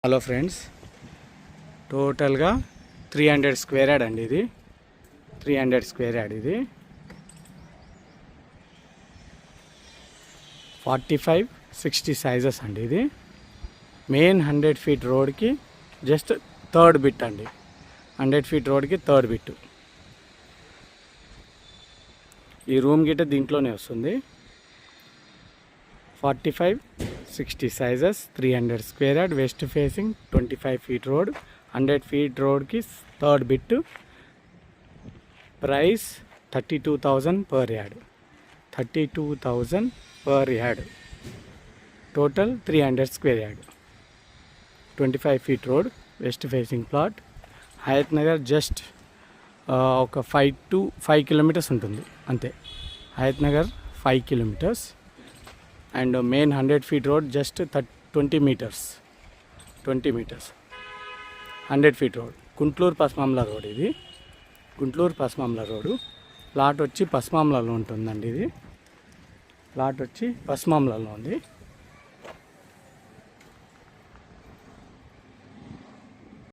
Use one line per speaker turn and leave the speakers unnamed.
Hello friends, టోటల్గా 300 square yard అండి. ఇది 300 స్క్వేర్ యార్డ్. ఇది 45-60 సైజెస్ అండి. ఇది మెయిన్ 100 ఫీట్ రోడ్కి జస్ట్ థర్డ్ బిట్ అండి. 100 ఫీట్ రోడ్కి థర్డ్ బిట్. ఈ రూమ్ గిట్ట దీంట్లోనే వస్తుంది. 45-60 sizes, 300 square yard, west facing, 25 feet road, 100 feet రోడ్కి third bit. Price 32,000 per yard. 32,000 per yard. Total 300 square yard, 25 feet road, west facing plot. Hayath Nagar just ఒక 5 kilometres ఉంటుంది అంతే. Hayath Nagar 5 kilometres. And main 100 feet road just 20 metres. 100 feet road. Guntluru Pasmamla road. ఇది Guntluru పస్మాంల road. Plot వచ్చి పస్మాంలలో ఉంటుందండి. ఇది plot వచ్చి పస్మాంలలో ఉంది.